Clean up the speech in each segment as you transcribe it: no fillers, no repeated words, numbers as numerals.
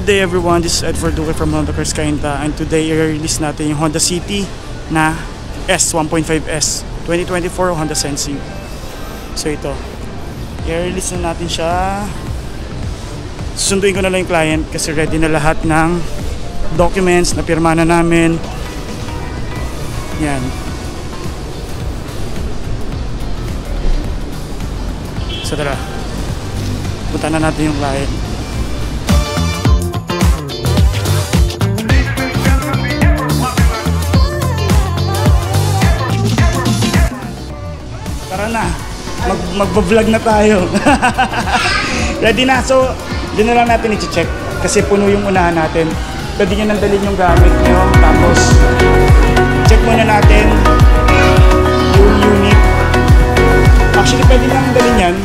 Good day everyone, this is Edward Duque from Honda Cars Cainta, and today i-release natin yung Honda City na S 1.5S 2024 Honda Sensing. So ito, i-release na natin siya. Susunduin ko na lang yung client kasi ready na lahat ng documents na pirma na namin. Yan. So tara, punta na natin yung client. Tara na, mag-vlog na tayo. Ready na, so din na lang natin i-check kasi puno yung unahan natin. Pwede nyo nang dalhin yung gamit nyo, tapos check muna natin yung unit. Actually pwede nang dalhin yan,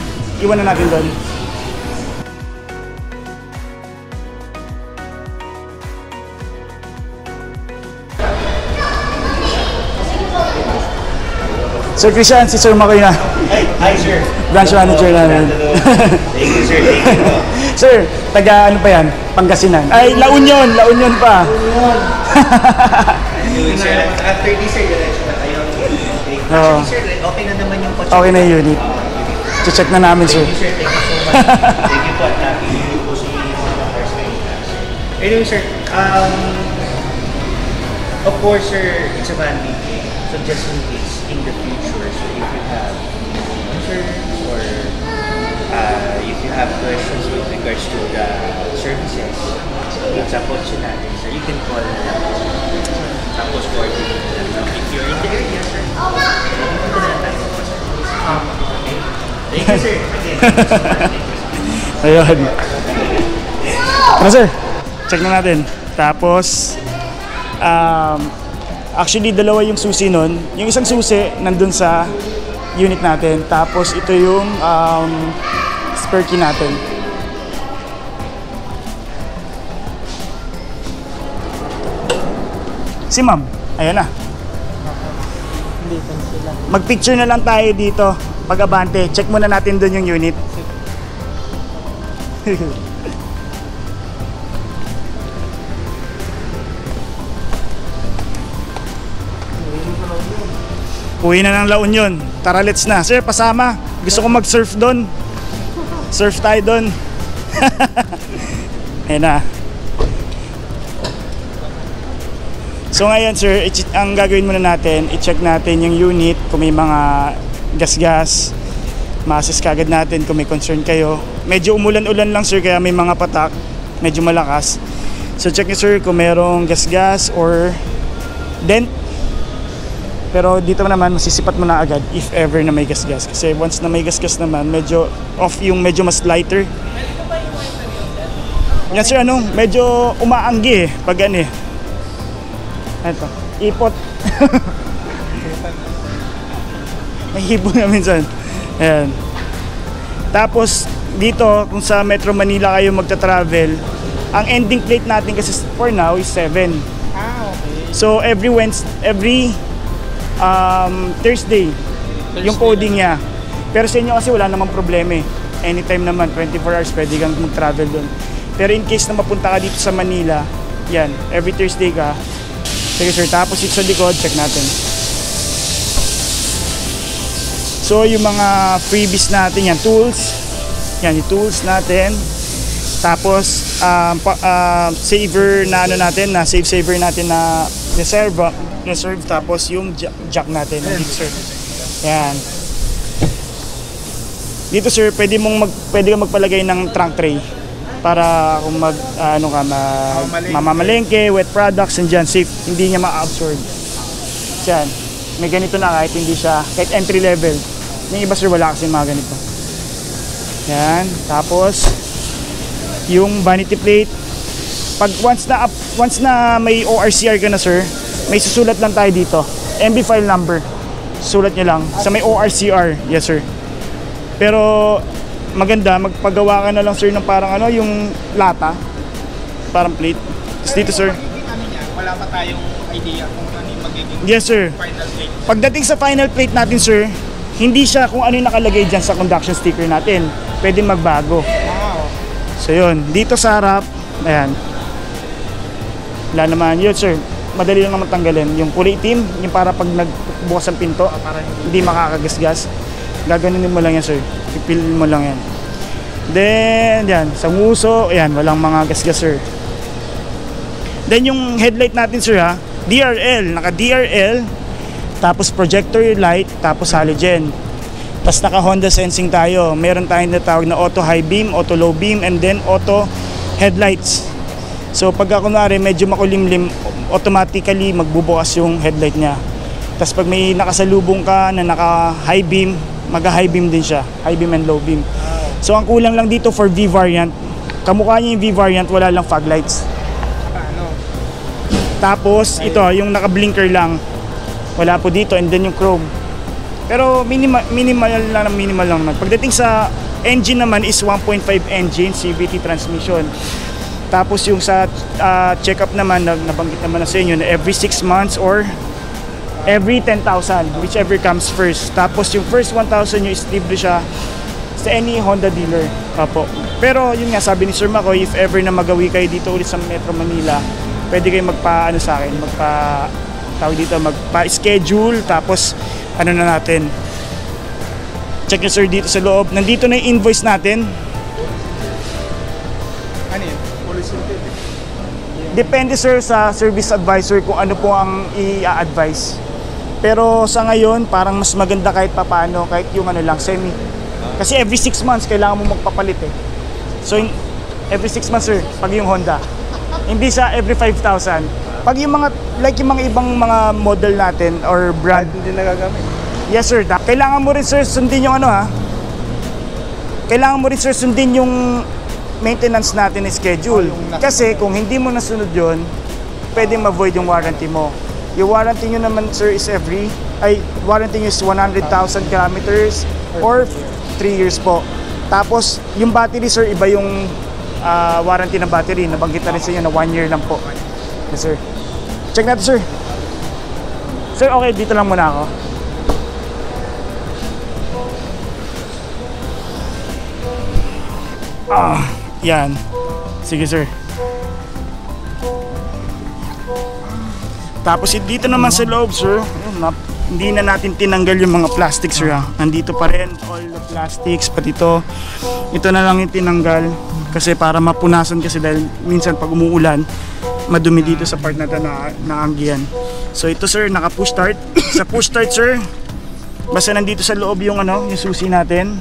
iwan na natin doon. Sir Christian, si Sir Makoy na. Hi sir. Branch manager namin. Thank you sir, thank you. Sir, taga ano pa yan? Pangasinan. Ay, La Union pa. Sir, after this sir, diretso na tayo. Actually sir, okay na naman yung kotse. Okay na yung unit. Check na namin sir. Thank you sir, thank you so much. Thank you po at nag-i-review po si Honda Cars Cainta. Anyway sir, of course sir, it's a vanity. So just in case, in the future, so if you have concerns or if you have questions with regards to the services sa kotse natin, so you can call na lang. Tapos coordinate na lang. If you're in the area, sir, punta na lang tayo po, sir. Okay. Thank you, sir. Again. Ayun. Ano sir? Check na natin. Tapos, actually, dalawa yung susi nun. Yung isang susi, nandun sa unit natin. Tapos, ito yung spare key natin. Si ma'am, ayun na. Mag-picture na lang tayo dito. Pag-abante, check muna natin dun yung unit. Uwi na ng La Union. Tara, let's na. Sir, pasama. Gusto ko mag-surf doon. Surf tayo doon. Ayan na. So ngayon sir, ang gagawin muna natin, i-check natin yung unit kung may mga gas-gas. Ma-assess kagad natin kung may concern kayo. Medyo umulan-ulan lang sir, kaya may mga patak. Medyo malakas. So check nyo sir kung merong gas-gas or dent. Pero dito naman masisipat mo na agad if ever na may gas-gas. Kasi once na may gas-gas naman, medyo off yung medyo mas lighter. Yan sir, medyo umaanggi eh, pag ano eh. Ito, ipot. May hipo na minsan. Ayan. Tapos dito, kung sa Metro Manila kayo magta-travel, ang ending plate natin kasi for now is 7. Ah, okay. So every Thursday yung coding niya. Pero sa inyo kasi wala namang problema eh. Anytime naman, 24 hours pwede kang mag-travel doon. Pero in case na mapunta ka dito sa Manila, yan, every Thursday ka. Sige sir, tapos ito sa likod, check natin. So yung mga freebies natin, yan, tools. Yan, yung tools natin. Tapos saver na natin, na saver natin na reserve, tapos yung jack natin dito sir. Yan. Dito sir, pwede kang magpalagay ng trunk tray para kung mamamalengke, wet products and dyan, safe, hindi niya ma-absorb. Yan. May ganito na kahit hindi siya, kahit entry level. Yung iba sir, wala kasi mga ganito. Yan. Tapos yung vanity plate, pag once na may ORCR ka na sir, may susulat lang tayo dito. MB file number. Sulat nyo lang sa may ORCR. Yes sir. Pero maganda, magpagawa ka na lang sir ng parang yung lata. Parang plate. Tapos dito sir. Wala pa tayong idea kung ano yung magiging yes sir. final plate. Pagdating sa final plate natin sir, hindi siya kung ano yung nakalagay dyan sa conduction sticker natin. Pwede magbago. Wow. So yun, dito sa harap, ayan. Wala naman. Yun sir, madali lang naman tanggalin. Yung kulay itim, yung para pag nagbukas ang pinto, Para hindi makakagasgas. Gaganunin mo lang yan sir. Pipilin mo lang yan. Then, yan, sa nguso, ayan, walang mga gasgas sir. Then yung headlight natin sir ha, DRL, naka DRL, tapos projector light, tapos halogen. Tapos naka Honda sensing tayo. Meron tayong natawag na auto high beam, auto low beam, and then auto headlights. So pagka kunwari medyo makulimlim, automatically magbubukas yung headlight niya. Tapos pag may nakasalubong ka na naka high beam, mag-high beam din siya, high beam and low beam. So ang kulang lang dito for V variant, kamukha niya yung V variant, wala lang fog lights. Paano? Tapos ito, yung naka-blinker lang, wala po dito, and then yung chrome. Pero minimal lang naman. Pagdating sa engine naman is 1.5 engine, CVT transmission. Tapos yung sa check-up naman, nabanggit naman na sa inyo na every 6 months or every 10,000, whichever comes first. Tapos yung first 1,000 nyo is libre siya sa any Honda dealer. Apo. Pero yun nga, sabi ni Sir Makoy, if ever na magawi kayo dito ulit sa Metro Manila, pwede kayo magpa-ano sa akin, magpa-schedule, tapos ano na natin, check nyo sir dito sa loob. Nandito na yung invoice natin. Ano yun? Policy tip. Depende sir sa service advisor kung ano po ang i-advise. Pero sa ngayon, parang mas maganda kahit papano, kahit yung ano lang, semi. Kasi every 6 months, kailangan mo magpapalit eh. So, every 6 months sir, pag yung Honda. Hindi sa every 5,000. Pag yung mga, like yung mga ibang mga model natin or brand. Hindi nagagamit. Yes sir, kailangan mo rin sir sundin yung ano ha. Kailangan mo rin sir sundin yung maintenance natin na schedule. Kasi kung hindi mo nasunod yun, pwedeng ma-void yung warranty mo. Yung warranty nyo naman sir is warranty nyo is 100,000 kilometers or 3 years po. Tapos yung battery sir, iba yung warranty ng battery. Nabanggit na rin sa inyo na 1 year lang po. Yes sir. Check natin sir. Sir, okay, dito lang muna ako. Yan. Sige sir. Tapos dito naman sa loob sir, hindi na natin tinanggal yung mga plastics sir. Nandito pa rin all the plastics, pati ito. Ito na lang yung tinanggal kasi para mapunasan, kasi dahil minsan pag umuulan, madumi dito sa part na ito na naanggihan. So ito sir, naka push start. Sa push start sir, basta nandito sa loob yung yung susi natin.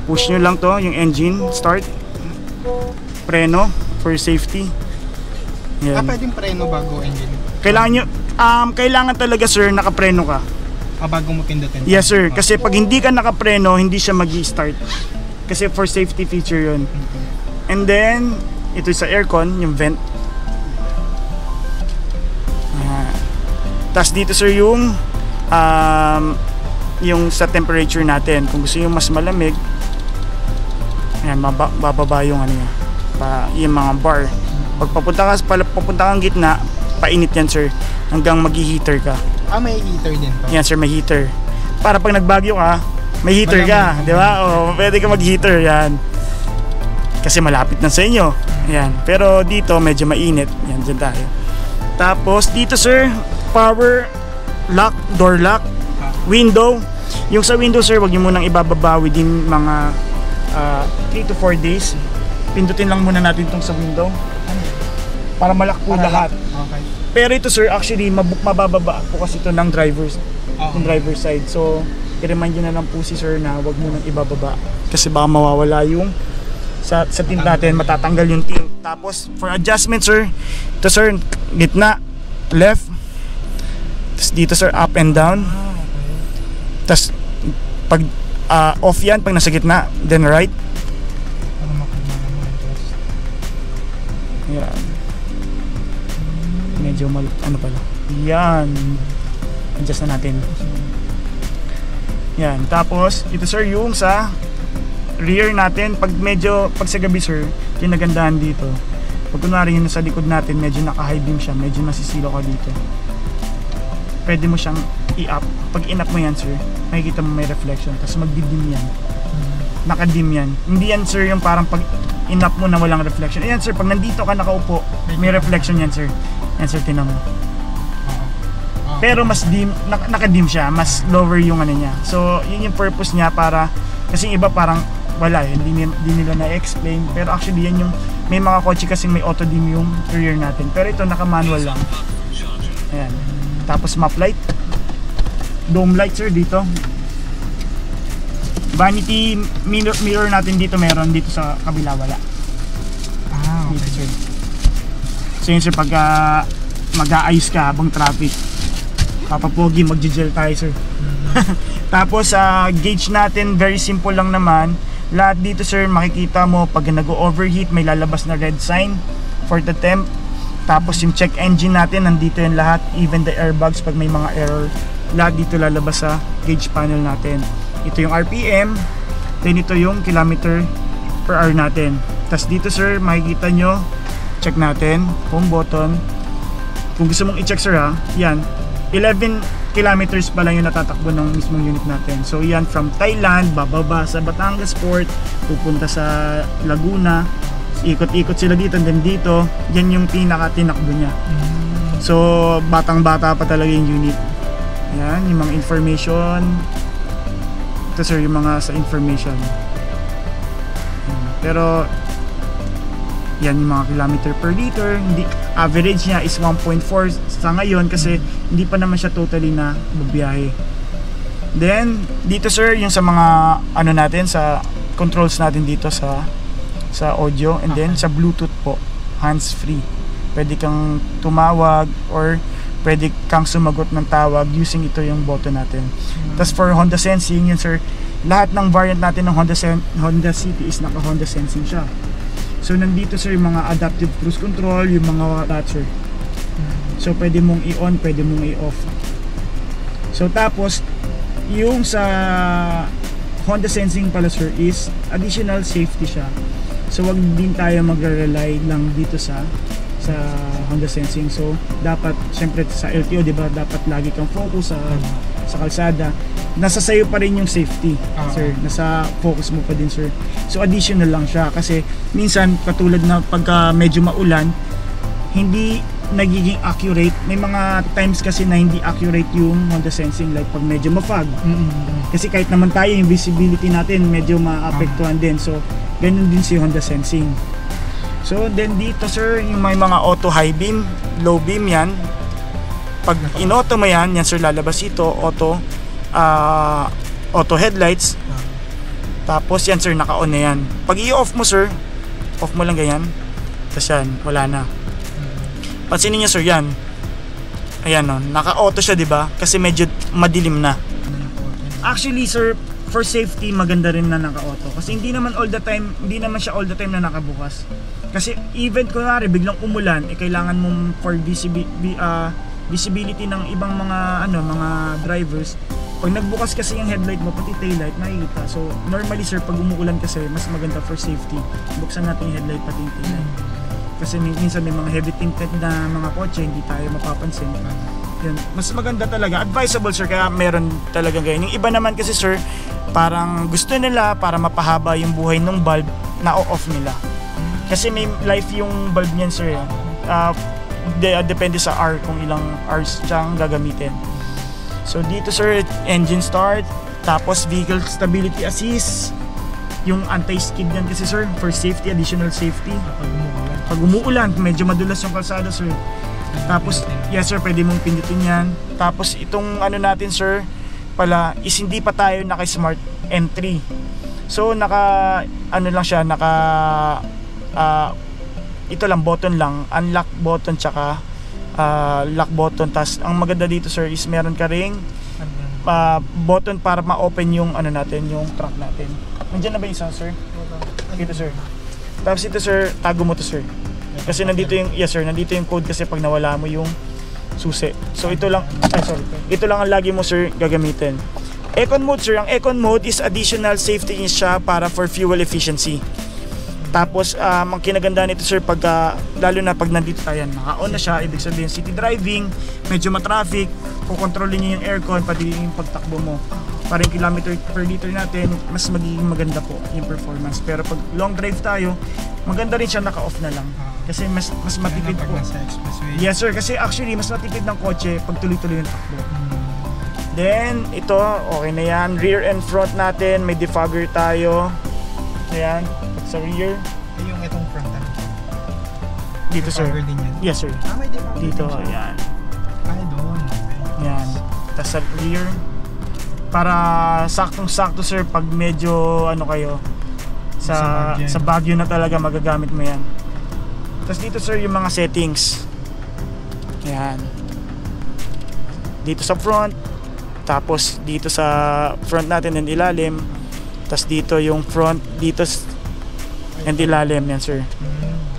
Push nyo lang to, yung engine start. Preno for safety. Yan. Pwedeng preno bago engine? Kailangan talaga sir, nakapreno ka. Bago mo pindutin? Yes sir, kasi pag hindi ka nakapreno, hindi siya mag-i-start. Kasi for safety feature yun. And then, ito sa aircon, yung vent. Tapos dito sir yung sa temperature natin. Kung gusto yung mas malamig, ayan, bababa yung yung mga bar. Pag papunta kang gitna, painit yan sir, hanggang mag-heater ka. May heater din to? Yan sir, may heater. Para pag nagbagyo ka, may heater ka, di ba? O, pwede ka mag-heater, yan. Kasi malapit na sa inyo. Yan. Pero dito, medyo mainit. Yan, dyan tayo. Tapos dito sir, power lock, door lock, window. Yung sa window sir, wag nyo munang ibababa within mga 3 to 4 days. Pindutin lang muna natin itong sa window para malak po lahat. Okay. Pero ito sir, actually mabababa po kasi ito ng driver's side. So i-remind nyo na lang po si sir na wag mo nang ibababa kasi baka mawawala yung sa tint natin, matatanggal yung tint. Tapos for adjustment sir, ito sir, gitna, left. Tapos dito sir, up and down. Tapos pag off yan, pag nasa gitna, then right. Yan. Medyo pala. Yan. Adjust na natin. Yan. Tapos, ito sir, yung sa rear natin, pag sa gabi sir, yung nagandahan dito. Pag kunwari yun sa likod natin, medyo naka-high beam siya, medyo nasisilo ka dito. Pwede mo siyang i-up. Pag in-up mo yan sir, makikita mo may reflection. Tapos mag-dim yan. Naka-dim yan. Hindi yan sir yung parang pag enough mo na walang reflection. Ayan sir, pag nandito ka nakaupo, may reflection yan sir. Yan sir, tinan mo. Pero mas dim, naka-dim siya, mas lower yung ano niya. So, yun yung purpose niya para, kasi yung iba parang wala eh, hindi nila na-explain. Pero actually yan yung, may mga kotse kasing may auto-dim yung rear natin. Pero ito naka-manual lang. Ayan. Tapos map light. Dome light sir dito. Vanity mirror natin dito meron, dito sa kabila wala. Okay. Dito sir. So yun sir, pagka mag-aayos ka habang traffic, papapogi, mag-gel tayo sir. Tapos gauge natin, very simple lang naman. Lahat dito sir, makikita mo pag nag-overheat may lalabas na red sign for the temp. Tapos yung check engine natin, nandito yung lahat, even the airbags pag may mga error, lahat dito lalabas sa gauge panel natin. Ito yung RPM, then ito yung kilometer per hour natin. Tapos dito sir, makikita nyo, check natin, home button. Kung gusto mong i-check sir ha, yan, 11 kilometers pa lang yung natatakbo ng mismong unit natin. So yan, from Thailand, bababa sa Batangas Port, pupunta sa Laguna, ikot-ikot sila dito, and then dito, yan yung pinaka-tinakbo niya. So batang-bata pa talaga yung unit. Yan, yung mga information. Ito sir, yung mga sa information. Pero yan yung mga kilometer per liter. Hindi, average niya is 1.4 sa ngayon kasi hindi pa naman siya totally na magbiyahe. Then dito sir, yung sa mga ano natin, sa controls natin dito sa audio, and then sa Bluetooth po, hands free. Pwede kang tumawag or pwede kang sumagot ng tawag using ito yung button natin. Tapos for Honda Sensing, yun sir, lahat ng variant natin ng Honda City is naka Honda Sensing siya. So nandito sir yung mga adaptive cruise control, yung mga lahat sir. So pwede mong i-on, pwede mong i-off. So tapos yung sa Honda Sensing pala sir is additional safety siya. So wag din tayo magre-rely lang dito sa Honda Sensing. So dapat syempre sa LTO, di ba, dapat lagi kang focus sa kalsada. Nasa sayo pa rin yung safety, sir. Nasa focus mo pa din, sir. So additional lang siya kasi minsan katulad na pagka medyo maulan, hindi nagiging accurate. May mga times kasi na hindi accurate yung Honda Sensing, like pag medyo ma-fog. Kasi kahit naman tayo yung visibility natin medyo maapektuhan din. So ganun din si Honda Sensing. So then dito sir, yung may mga auto high beam, low beam yan. Pag in-auto mo yan sir, lalabas ito, auto headlights. Tapos yan sir, naka-on na yan. Pag i-off mo sir, off mo lang ganyan. Tapos yan, wala na. Pansinin niyo sir, yan. Ayan no, naka-auto siya, 'di ba? Kasi medyo madilim na. Actually sir, for safety maganda rin na naka-auto kasi hindi naman siya all the time na nakabukas. Kasi even kunwari biglang umulan, kailangan mong for visibility ng ibang mga mga drivers. Pag nagbukas kasi yung headlight mo, pati taillight, makikita. So normally sir, pag umuulan kasi mas maganda for safety, buksan natin yung headlight pati yung taillight. Kasi minsan may mga heavy tinted na mga kotse, hindi tayo mapapansin. Yan. Mas maganda talaga, advisable sir, kaya meron talaga ganyan. Yung iba naman kasi sir, parang gusto nila para mapahaba yung buhay ng bulb, na-off nila. Kasi may life yung bulb niyan sir. Depende sa hour kung ilang hours siyang gagamitin. So dito sir, engine start, tapos vehicle stability assist, yung anti-skid yan kasi sir, for safety, additional safety. Pag umuulan, medyo madulas yung kalsada sir. Tapos, yes sir, pwede mong pindutin yan. Tapos itong natin sir, pala is hindi pa tayo naka-smart entry. So lang siya, ito lang, button lang, unlock button tsaka lock button. Tas ang maganda dito sir is meron ka ring button para ma-open yung natin, yung trunk natin. Nandiyan na ba yung isa sir? Dito sir. Tapos ito sir, tago mo to sir. Kasi nandito yung, yes sir, nandito yung code kasi pag nawala mo yung susi. So ito lang, ito lang ang lagi mo sir gagamitin. Econ mode sir, ang Econ mode is additional safety siya para for fuel efficiency. Tapos ang kinagandaan nito sir, lalo na pag nandito tayo, naka-on na siya, ibig sabihin city driving, medyo ma-traffic, kukontrolin niyo yung aircon, pati yung pagtakbo mo. Para yung kilometer per liter natin, mas magiging maganda po yung performance. Pero pag long drive tayo, maganda rin siya naka-off na lang. Kasi mas matipid po. Yes sir, kasi actually mas matipid ng kotse pag tuloy-tuloy yung takbo. Then, ito, okay na yan. Rear and front natin, may defogger tayo. Ayan, sa rear. Yung itong front ano? Dito sir. Defogger din yan? Yes sir. May defogger Dito, din siya. ayan. Ay, doon. Okay. Ayan. Tapos sa rear. Para saktong-sakto sir pag medyo ano kayo sa Baguio na talaga magagamit mo yan. Tapos dito sir yung mga settings. Ayan. Dito sa front. Tapos dito sa front natin and ilalim. Tapos dito yung front, dito and ilalim yan sir.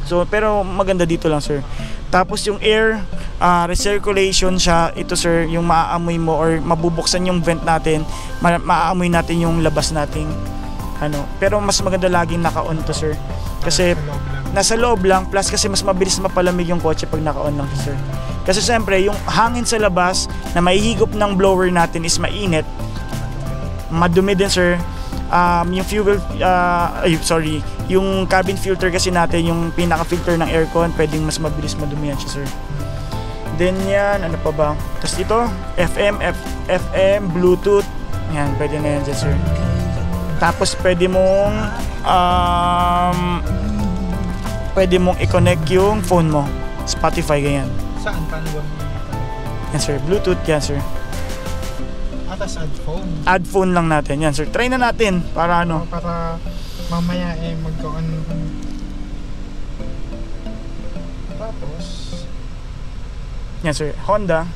So pero maganda dito lang sir. Tapos yung air recirculation siya, ito sir, yung maaamoy mo or mabubuksan yung vent natin, maaamoy natin yung labas nating ano. Pero mas maganda laging naka-on to sir. Kasi nasa loob lang, plus kasi mas mabilis mapalamig yung kotse pag naka-on lang to sir. Kasi siyempre yung hangin sa labas na maihigop ng blower natin is mainit, madumi din sir. Yung fuel yung cabin filter kasi natin, yung pinaka-filter ng aircon, pwedeng mas mabilis madumi yan siya sir. Then yan, ano pa ba? Tapos dito, FM, Bluetooth. Yan, pwede na yan dyan sir. Tapos pwede mong i-connect yung phone mo, Spotify, ganyan. Saan? Paano ba? Yan sir, Bluetooth yan sir. Tapos add phone. Add phone lang natin, yan sir. Try na natin para ano. Para mamaya magkaon. Tapos yan sir, Honda.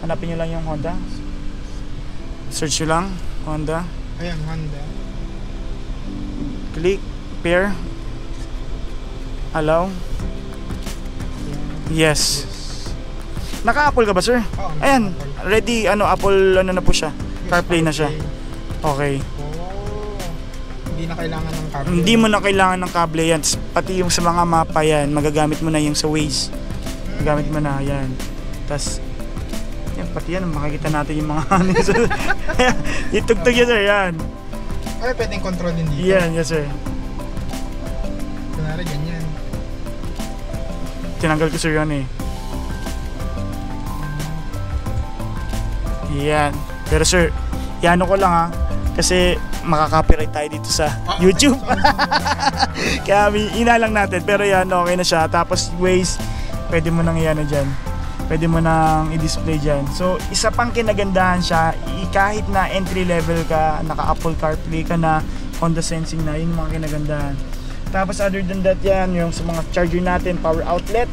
Hanapin nyo lang yung Honda. Search nyo lang, Honda. ayan, Honda. Click, pair, allow. Yes. Naka-Apple ka ba sir? Oo, Ayan, naka-Apple. ready, Apple na po siya. CarPlay na siya. Okay. Hindi na kailangan ng cable. Hindi mo na kailangan ng kable yan. Pati yung sa mga mapa yan, magagamit mo na yung sa Waze. Magagamit mo na yan. Tapos, yan, pati yan, makikita natin yung mga itugtog yan sir, yan. Ay, pwedeng control din dito. Yan, yes sir. Kunwari ganyan. Tinanggal ko sir yun eh. Yan. Pero sir, yan ko lang ha. Kasi makaka-copyright tayo dito sa YouTube. Kaya inalang natin. Pero yan, okay na siya. Tapos Waze, pwede mo nang yan dyan. Pwede mo nang i-display dyan. So, isa pang kinagandahan siya, kahit na entry level ka, naka-Apple CarPlay ka na, Honda Sensing na, yun yung mga kinagandahan. Tapos other than that yan, yung sa mga charger natin, power outlet.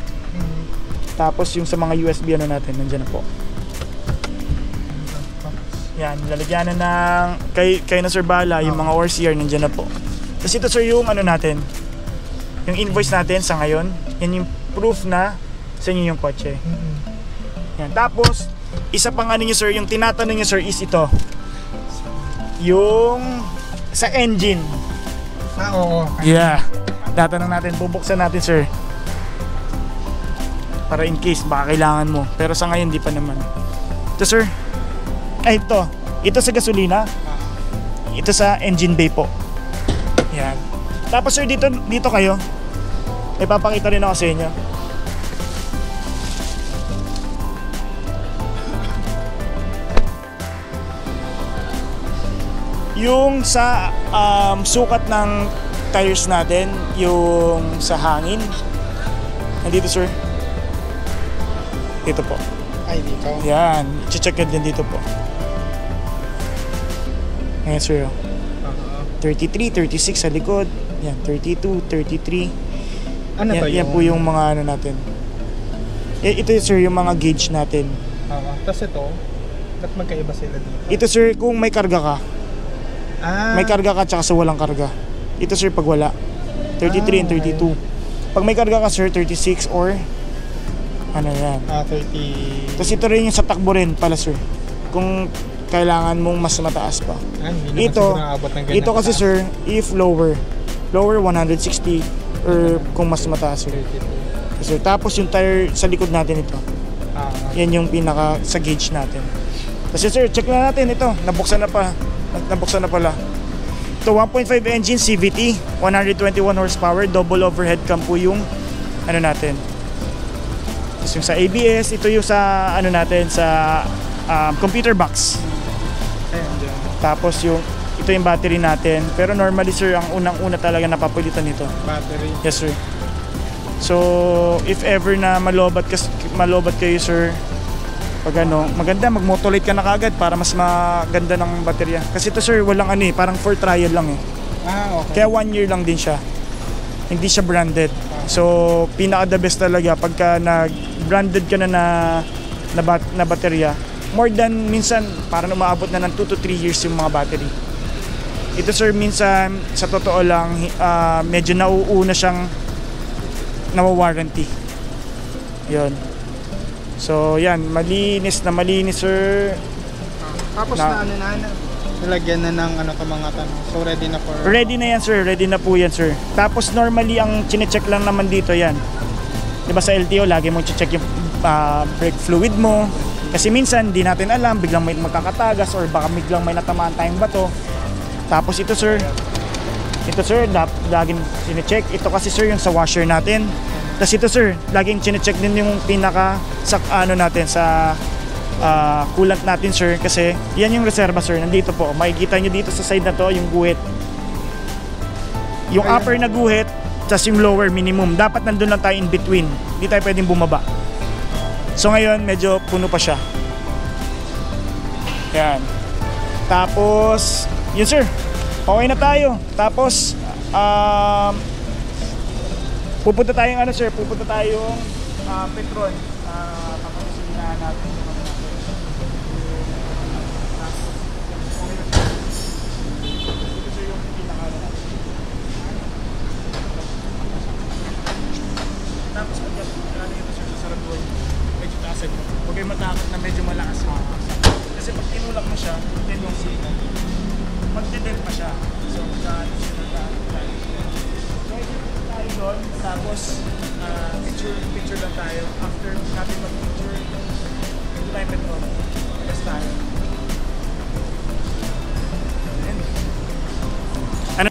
Tapos yung sa mga USB natin, nandiyan na po. Yan, lalagyan na ng kay na Sir Bala, yung mga ORCR nandiyan na po. Tapos ito sir yung natin, yung invoice natin sa ngayon, yan yung proof na sa inyo yung kotse. Yan, tapos isa pang nyo sir, yung tinatanong nyo sir is ito, yung sa engine. Oo. Yeah, tatanong natin, bubuksan natin sir, para in case baka kailangan mo, pero sa ngayon di pa naman. Ito sir, ay ito sa gasolina, ito sa engine bay po. Yan. Tapos sir, dito kayo, ipapakita rin ako sa inyo. Yung sa sukat ng tires natin, yung sa hangin, nandito sir, dito po. Ay, dito. Yan, i-check din dito po. Ayan sir, 33, 36 sa likod. Yan, 32, 33. Ano yan, to yan po yung mga natin. Ito sir, yung mga gauge natin. Tapos ito, ba't magkaiba sila dito? Ito sir, kung may karga ka. May karga ka tsaka sa walang karga. Ito sir, pag wala, 33 and 32. Pag may karga ka sir, 36 or ano yan. 30. Tapos ito rin yung sa takbo rin pala sir, kung kailangan mong mas mataas pa. Hindi naman siguro aabot ng ganyan ito kasi kataas. sir, if lower. lower 160 or kung mas mataas sir. Yes, sir. Tapos yung tire sa likod natin ito. Yan yung pinaka sa gauge natin. Kasi sir, check na natin ito. Nabuksan na pala. Ito 1.5 engine CVT, 121 horsepower, double overhead cam po yung ano natin. Tapos yung sa ABS, ito yung sa ano natin sa computer box. Tapos ito yung battery natin. Pero normally sir, ang unang-una talaga napapalitan nito. Battery. Yes sir. So if ever na malobat kayo sir, pag ano, maganda mag-motolate ka na kagad para mas maganda ng baterya. Kasi ito sir, walang ano parang for trial lang eh. Okay. Kaya 1 year lang din siya. Hindi siya branded. So pinaka the best talaga pagka nag-branded ka na na baterya. More than minsan parang umaabot na ng 2 to 3 years yung mga battery. Ito sir, minsan sa totoo lang medyo nauuna siyang nawa-warranty. Yun. So yan, malinis sir. Tapos na nilagyan na ng ano to mga tanong. So ready na for... Ready na yan sir, ready na po yan sir. Tapos normally ang chine-check lang naman dito yan. Diba sa LTO lagi mo check yung brake fluid mo. Kasi minsan di natin alam, biglang may magkakatagas or baka biglang may natamaan tayong bato. Tapos ito sir, laging chine-check. Ito kasi sir yung sa washer natin. Tapos ito sir, laging chine-check din yung pinaka sa ano natin sa coolant natin sir, kasi yan yung reserva sir, nandito po. Makikita nyo dito sa side na to yung guhit. Yung upper na guhit, tapos yung lower minimum. Dapat nandun lang tayo in between. Hindi tayo pwedeng bumaba. So ngayon, medyo puno pa siya. Yan. Tapos, yun sir, okay na tayo. Tapos, pupunta tayong ano sir, pupunta tayong Petron. Papasin na natin yung ano natin. Ito sir yung pinakala natin. Tapos ano yun sir, sa saraduan, medyo taasan mo. Huwag kayo matakot na medyo malakas mo. Kasi pag tinulak mo siya, then yung signal, magdident pa siya. So, tayo doon, tapos picture lang tayo. After natin mag-picture, ito tayo petrol. Yes tayo. Ano?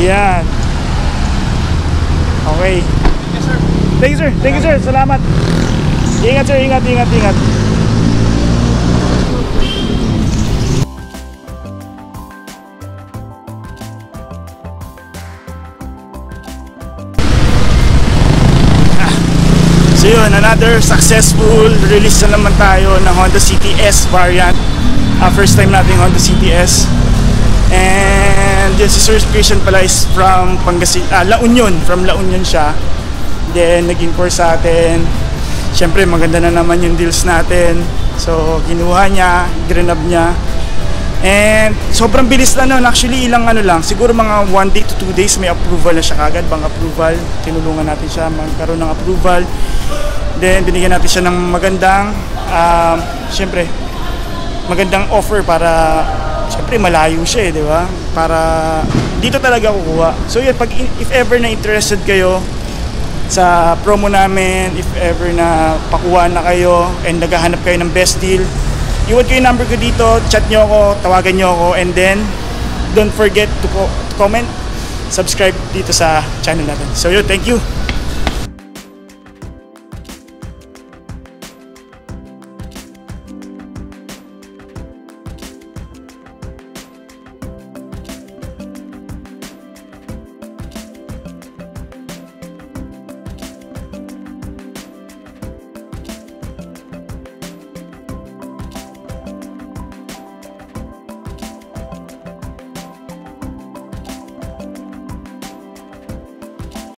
Yan. Okay. Yes sir. Thank you sir. Thank you sir. Salamat. Ingat sir. Ingat. So yun, another successful release na naman tayo ng Honda City S variant. First time natin Honda City S. And yung si Sir Christian pala is from La Union. From La Union siya. Then naging course sa atin. Siyempre maganda na naman yung deals natin. So kinuha niya, grinab niya. And sobrang bilis na nun. Actually ilang ano lang, siguro mga 1 day to 2 days may approval na siya kagad. Bang approval. Tinulungan natin siya magkaroon ng approval. Then binigyan natin siya ng magandang siyempre magandang offer para siyempre malayo siya di ba? Para dito talaga kukuha. So yun, if ever na interested kayo sa promo namin, if ever na pakuha na kayo and naghahanap kayo ng best deal, iwan ko yung number ko dito, chat nyo ako, tawagan nyo ako, and then don't forget to comment, subscribe dito sa channel natin. So yun, thank you.